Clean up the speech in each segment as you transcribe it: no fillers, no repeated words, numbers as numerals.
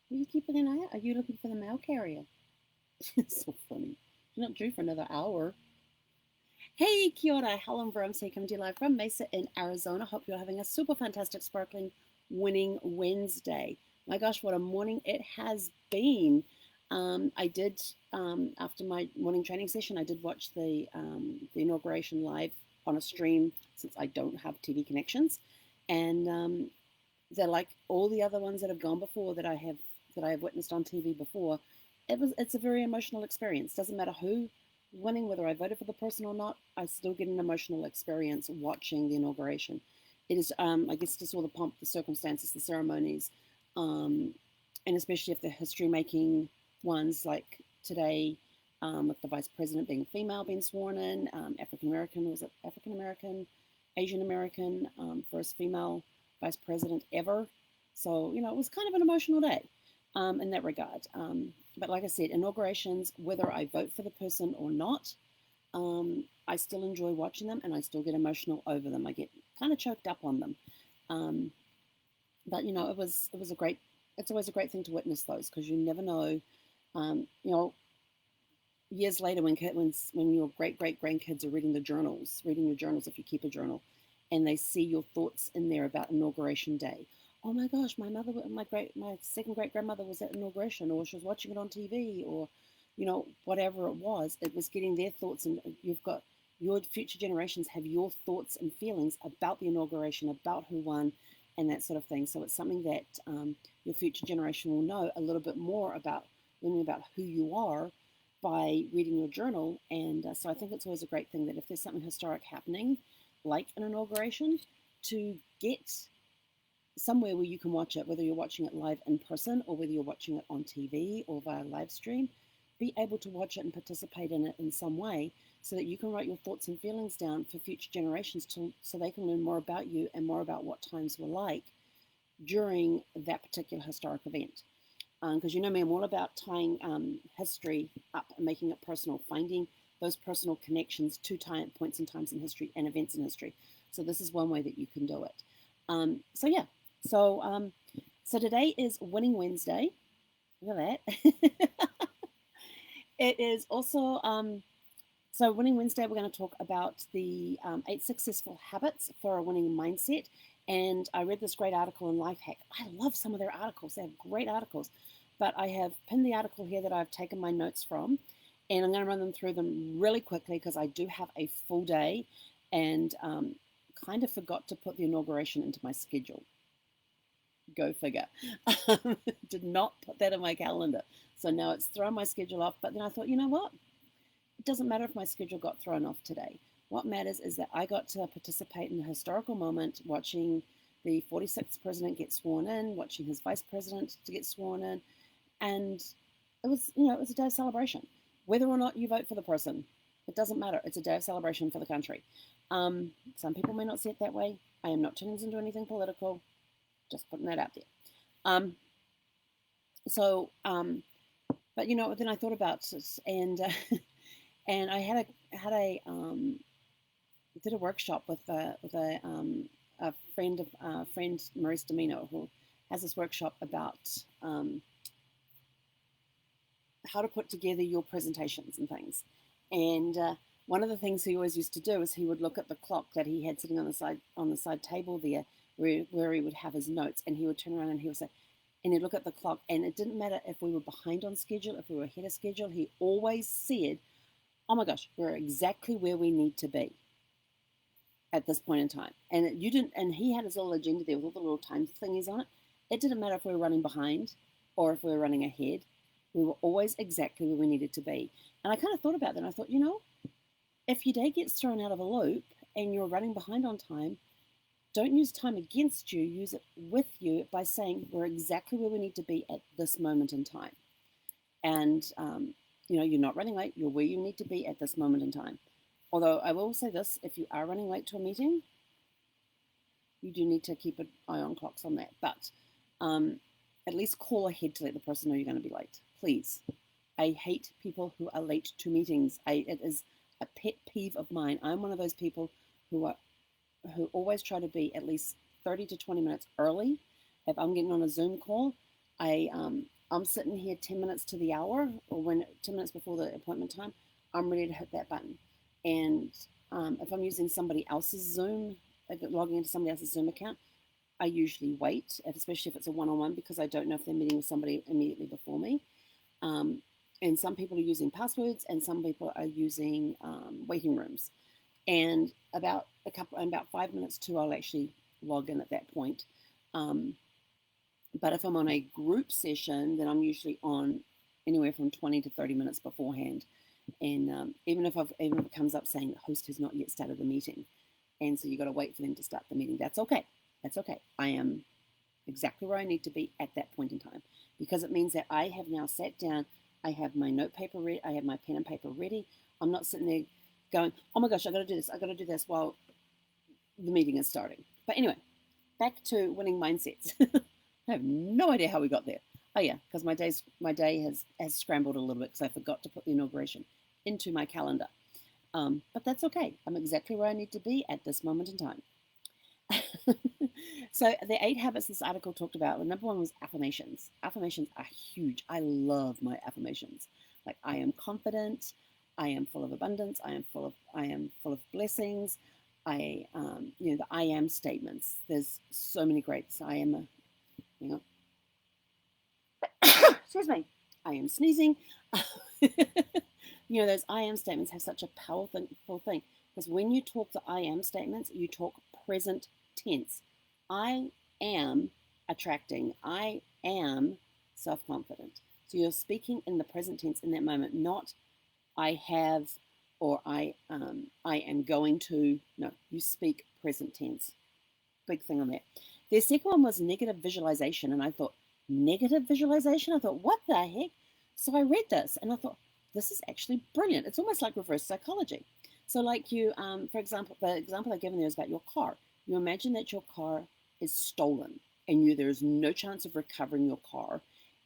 Are you keeping an eye out? Are you looking for the mail carrier? It's so funny. You're not due for another hour. Hey, kia ora, Helen Brahms here, coming to you live from Mesa in Arizona. Hope you're having a super fantastic, sparkling, winning Wednesday. My gosh, what a morning it has been. I did, after my morning training session, I did watch the inauguration live on a stream since I don't have TV connections. And they're like all the other ones that have gone before that I have witnessed on TV before. It's a very emotional experience. Doesn't matter who winning, whether I voted for the person or not, I still get an emotional experience watching the inauguration. It is, I guess, just all the pomp, the circumstances, the ceremonies, um, and especially if they're history making ones like today, with the vice president being female, being sworn in, African American, was it African American, Asian American, first female vice president ever. So, it was kind of an emotional day in that regard. But like I said, inaugurations, whether I vote for the person or not, I still enjoy watching them and I still get emotional over them. I get kind of choked up on them. Um, but it was a great. It's always a great thing to witness those because you never know. Um, you know, Years later when your great grandkids are reading your journals if you keep a journal, and they see your thoughts in there about inauguration day. Oh my gosh, my second great grandmother was at inauguration, or she was watching it on TV, or whatever it was. It was getting their thoughts, and you've got your future generations have your thoughts and feelings about the inauguration, about who won, and that sort of thing. So it's something that your future generation will know a little bit more about, learning about who you are by reading your journal. And so I think it's always a great thing that if there's something historic happening, like an inauguration, to get somewhere where you can watch it, whether you're watching it live in person or whether you're watching it on TV or via live stream, be able to watch it and participate in it in some way so that you can write your thoughts and feelings down for future generations so they can learn more about you and more about what times were like during that particular historic event. Because you know me, I'm all about tying history up and making it personal, finding those personal connections to points and times in history and events in history. So this is one way that you can do it. So yeah, so so today is Winning Wednesday. Look at that. It is also so Winning Wednesday. We're going to talk about the 8 successful habits for a winning mindset. And I read this great article in Lifehack. I love some of their articles. They have great articles. But I have pinned the article here that I've taken my notes from, and I'm going to run them through them really quickly because I do have a full day, and kind of forgot to put the inauguration into my schedule. Go figure. Did not put that in my calendar. So now it's thrown my schedule off. But then I thought, you know what? It doesn't matter if my schedule got thrown off today. What matters is that I got to participate in the historical moment, watching the 46th president get sworn in, watching his vice president to get sworn in, and it was a day of celebration. Whether or not you vote for the person, it doesn't matter. It's a day of celebration for the country. Some people may not see it that way. I am not turning this into anything political. Just putting that out there. Um, so, but then I thought about this, and and I did a workshop with a friend Maurice Domino, who has this workshop about how to put together your presentations and things. And one of the things he always used to do is he would look at the clock that he had sitting on the side table there, where he would have his notes, and he would turn around and he would say, and he'd look at the clock, and it didn't matter if we were behind on schedule, if we were ahead of schedule. He always said, "Oh my gosh, we're exactly where we need to be at this point in time." And you didn't, and he had his little agenda there with all the little time thingies on it. It didn't matter if we were running behind or if we were running ahead. We were always exactly where we needed to be. And I kind of thought about that, and I thought, if your day gets thrown out of a loop and you're running behind on time, don't use time against you, use it with you by saying we're exactly where we need to be at this moment in time. And, you're not running late, you're where you need to be at this moment in time. Although I will say this, if you are running late to a meeting, you do need to keep an eye on clocks on that. But at least call ahead to let the person know you're going to be late. Please. I hate people who are late to meetings. It is a pet peeve of mine. I'm one of those people who always try to be at least 30 to 20 minutes early. If I'm getting on a Zoom call, I I'm sitting here 10 minutes to the hour, or 10 minutes before the appointment time, I'm ready to hit that button. And if I'm using somebody else's Zoom, logging into somebody else's Zoom account, I usually wait, especially if it's a one-on-one, because I don't know if they're meeting with somebody immediately before me. And some people are using passwords, and some people are using waiting rooms. And about 5 minutes to, I'll actually log in at that point. But if I'm on a group session, then I'm usually on anywhere from 20 to 30 minutes beforehand. And even if it comes up saying the host has not yet started the meeting, and so you got to wait for them to start the meeting, that's okay. That's okay. I am exactly where I need to be at that point in time, because it means that I have now sat down. I have my note paper ready. I have my pen and paper ready. I'm not sitting there going, oh my gosh, I got to do this. I got to do this while the meeting is starting. But anyway, back to winning mindsets. I have no idea how we got there. Oh yeah, because my day has scrambled a little bit because I forgot to put the inauguration into my calendar. But that's okay. I'm exactly where I need to be at this moment in time. So the 8 habits this article talked about, the number one was affirmations. Affirmations are huge. I love my affirmations. Like, I am confident, I am full of abundance, I am full of blessings. The I am statements. There's so many greats. Excuse me. I am sneezing. Those I am statements have such a powerful thing, because when you talk the I am statements, you talk present tense. I am attracting. I am self-confident. So you're speaking in the present tense in that moment, not I have or I am going to. No, you speak present tense. Big thing on that. The second one was negative visualization, and I thought, negative visualization? I thought, what the heck? So I read this and I thought, this is actually brilliant. It's almost like reverse psychology. So like you, for example, the example I've given there is about your car. You imagine that your car is stolen and there is no chance of recovering your car,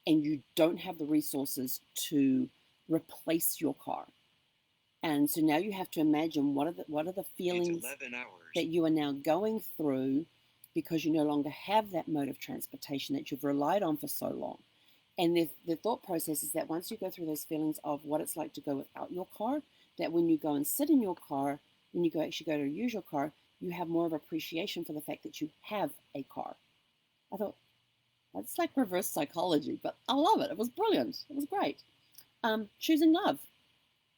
and you don't have the resources to replace your car. And so now you have to imagine what are the feelings that you are now going through, because you no longer have that mode of transportation that you've relied on for so long. And the thought process is that once you go through those feelings of what it's like to go without your car, that when you go and sit in your car, when you actually go to use your car, you have more of appreciation for the fact that you have a car. I thought, that's like reverse psychology, but I love it. It was brilliant. It was great. Choosing love.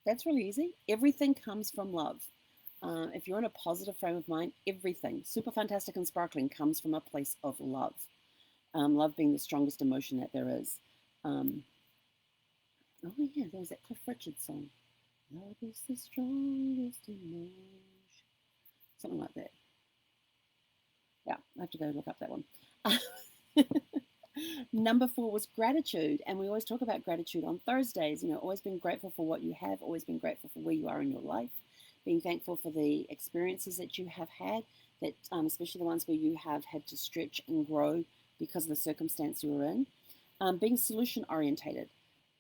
That's really easy. Everything comes from love. If you're in a positive frame of mind, everything, super fantastic and sparkling, comes from a place of love. Love being the strongest emotion that there is. Oh yeah, there was that Cliff Richard song. Love is the strongest emotion. Something like that. Yeah, I have to go look up that one. Number 4 was gratitude. And we always talk about gratitude on Thursdays. Always being grateful for what you have, always being grateful for where you are in your life, being thankful for the experiences that you have had, that especially the ones where you have had to stretch and grow because of the circumstance you were in. Being solution orientated.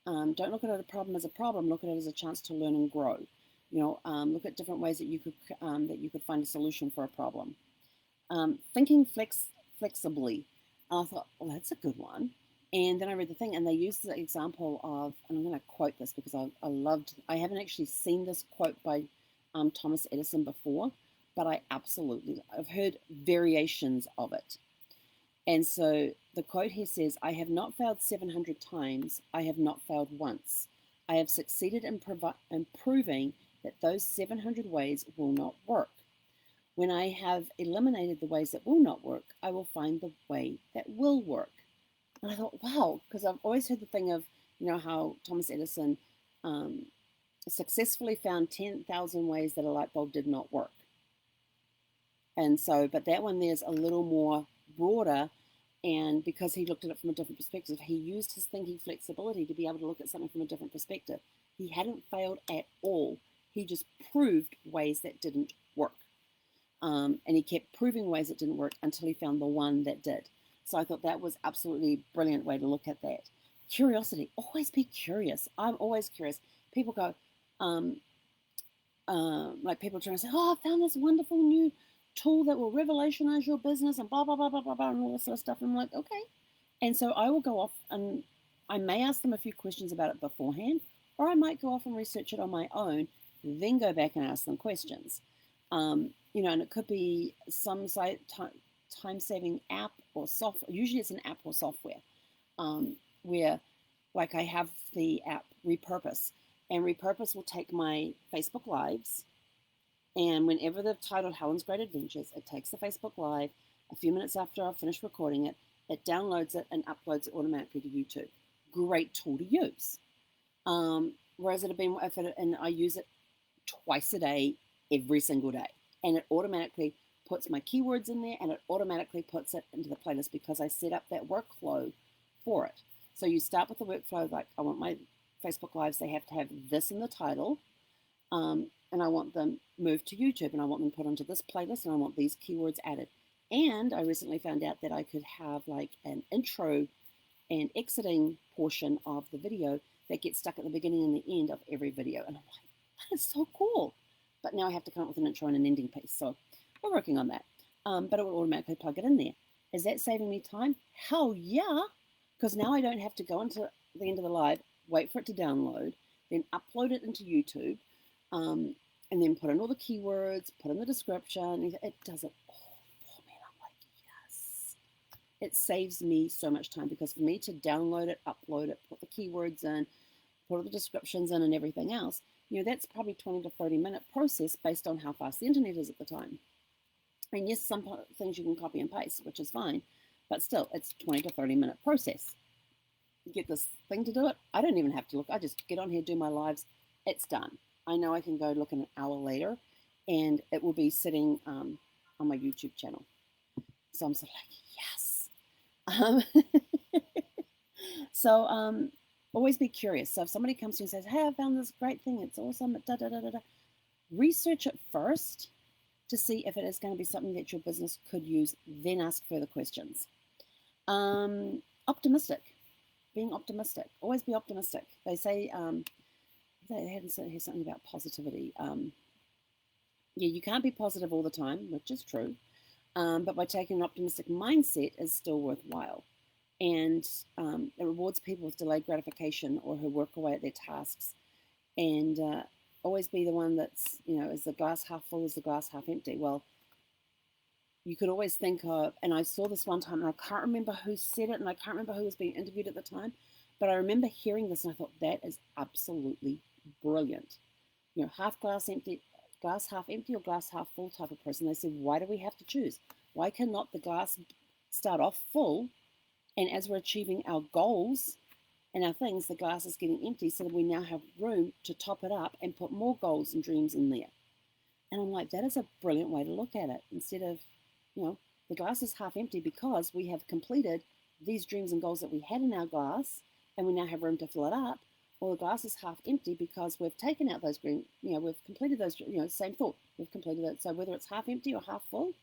Don't look at a problem as a problem. Look at it as a chance to learn and grow. Look at different ways that you could find a solution for a problem. Thinking flexibly. And I thought, well, that's a good one. And then I read the thing, and they used the example of, and I'm going to quote this because I haven't actually seen this quote by Thomas Edison before, but I've heard variations of it. And so the quote here says, I have not failed 700 times. I have not failed once. I have succeeded in proving that those 700 ways will not work. When I have eliminated the ways that will not work, I will find the way that will work. And I thought, wow, because I've always heard the thing of, how Thomas Edison successfully found 10,000 ways that a light bulb did not work. And so, but that one there's a little more broader, and because he looked at it from a different perspective, he used his thinking flexibility to be able to look at something from a different perspective. He hadn't failed at all. He just proved ways that didn't work. And he kept proving ways that didn't work until he found the one that did. So I thought that was absolutely a brilliant way to look at that. Curiosity. Always be curious. I'm always curious. People go, like people trying to say, oh, I found this wonderful new tool that will revolutionize your business and blah, blah, blah, blah, blah, blah, and all this sort of stuff. And I'm like, okay. And so I will go off and I may ask them a few questions about it beforehand, or I might go off and research it on my own, then go back and ask them questions. And it could be some time-saving app or software. Usually it's an app or software where, like, I have the app Repurpose, and Repurpose will take my Facebook Lives, and whenever they've titled Helen's Great Adventures, it takes the Facebook Live. A few minutes after I've finished recording it, it downloads it and uploads it automatically to YouTube. Great tool to use. Whereas and I use it twice a day, every single day. And it automatically puts my keywords in there, and it automatically puts it into the playlist because I set up that workflow for it. So you start with the workflow, like I want my Facebook Lives, they have to have this in the title, and I want them moved to YouTube, and I want them put onto this playlist, and I want these keywords added. And I recently found out that I could have like an intro and exiting portion of the video that gets stuck at the beginning and the end of every video. And I'm like, that is so cool. But now I have to come up with an intro and an ending piece. So we're working on that. But it will automatically plug it in there. Is that saving me time? Hell yeah. Because now I don't have to go into the end of the live, wait for it to download, then upload it into YouTube, and then put in all the keywords, put in the description. It does it all for me. And I'm like, yes. It saves me so much time, because for me to download it, upload it, put the keywords in, put all the descriptions in and everything else, that's probably 20 to 30-minute process based on how fast the internet is at the time. And yes, some things you can copy and paste, which is fine, but still, it's 20 to 30-minute process. Get this thing to do it. I don't even have to look. I just get on here, do my lives. It's done. I know I can go look an hour later, and it will be sitting on my YouTube channel. So I'm sort of like, yes. Always be curious. So if somebody comes to you and says, hey, I found this great thing, it's awesome, research it first to see if it is going to be something that your business could use, then ask further questions. Optimistic. Being optimistic. Always be optimistic. They say, they had here something about positivity. You can't be positive all the time, which is true, but by taking an optimistic mindset is still worthwhile. And it rewards people with delayed gratification or who work away at their tasks. And always be the one that's, is the glass half full, is the glass half empty? Well, you could always think of, and I saw this one time, and I can't remember who said it, and I can't remember who was being interviewed at the time, but I remember hearing this, and I thought, that is absolutely brilliant. Half glass empty, glass half empty, or glass half full type of person. They said, why do we have to choose? Why cannot the glass start off full, and as we're achieving our goals and our things, the glass is getting empty, so that we now have room to top it up and put more goals and dreams in there. And I'm like, that is a brilliant way to look at it. Instead of, the glass is half empty because we have completed these dreams and goals that we had in our glass, and we now have room to fill it up. Or the glass is half empty because we've taken out those dreams, we've completed those, same thought, we've completed it. So whether it's half empty or half full,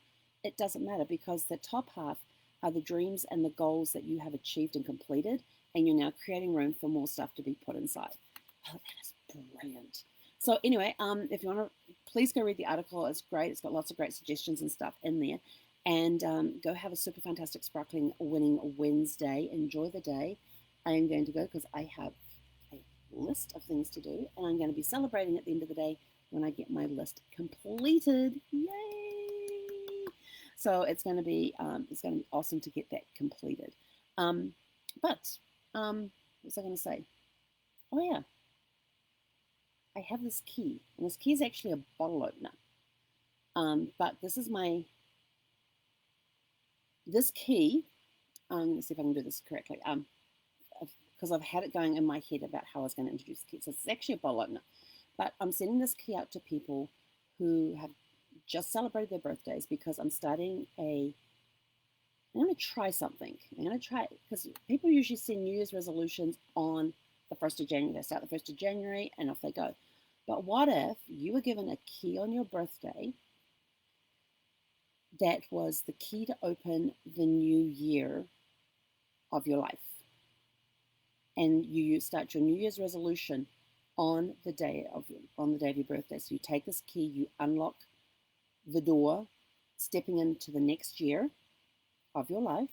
it doesn't matter, because the top half are the dreams and the goals that you have achieved and completed, and you're now creating room for more stuff to be put inside. Oh, that is brilliant. So anyway, if you want to, please go read the article. It's great. It's got lots of great suggestions and stuff in there. And go have a super fantastic, sparkling, winning Wednesday. Enjoy the day. I am going to go because I have a list of things to do, and I'm going to be celebrating at the end of the day when I get my list completed. Yay! So it's going to be awesome to get that completed. What was I going to say? Oh yeah, I have this key, and this key is actually a bottle opener. But this key. I'm going to see if I can do this correctly. Because I've had it going in my head about how I was going to introduce the key. So it's actually a bottle opener. But I'm sending this key out to people who have just celebrated their birthdays, because I'm going to try something. I'm going to try it because people usually send New Year's resolutions on the 1st of January. They start the 1st of January and off they go. But what if you were given a key on your birthday that was the key to open the new year of your life? And you start your New Year's resolution on the day of your birthday. So you take this key, you unlock the door, stepping into the next year of your life,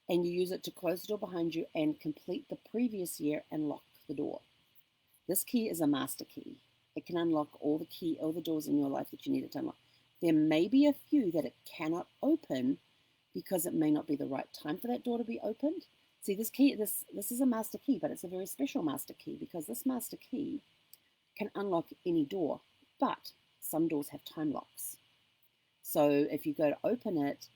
and you use it to close the door behind you and complete the previous year and lock the door. This key is a master key. It can unlock all the doors in your life that you need it to unlock. There may be a few that it cannot open because it may not be the right time for that door to be opened. See, this key, this is a master key, but it's a very special master key because this master key can unlock any door, but some doors have time locks. So if you go to open it,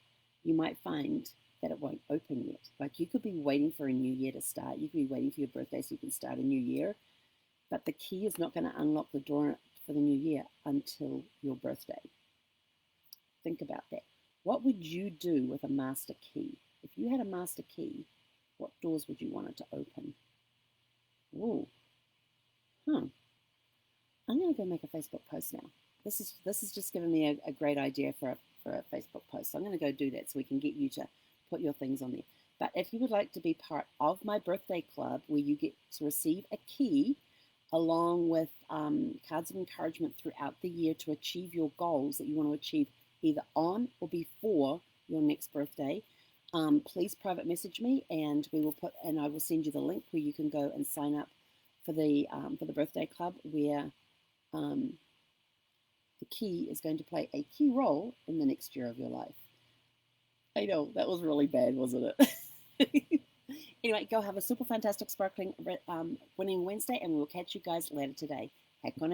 you might find that it won't open yet. Like you could be waiting for a new year to start. You could be waiting for your birthday so you can start a new year, but the key is not going to unlock the door for the new year until your birthday. Think about that. What would you do with a master key? If you had a master key, what doors would you want it to open? Ooh, I'm going to go make a Facebook post now. This is just giving me a great idea for a Facebook post. So I'm going to go do that so we can get you to put your things on there. But if you would like to be part of my birthday club where you get to receive a key along with cards of encouragement throughout the year to achieve your goals that you want to achieve either on or before your next birthday, please private message me and I will send you the link where you can go and sign up for the birthday club where the key is going to play a key role in the next year of your life. I know, that was really bad, wasn't it? Anyway, go have a super fantastic, sparkling winning Wednesday, and we'll catch you guys later today. Heck on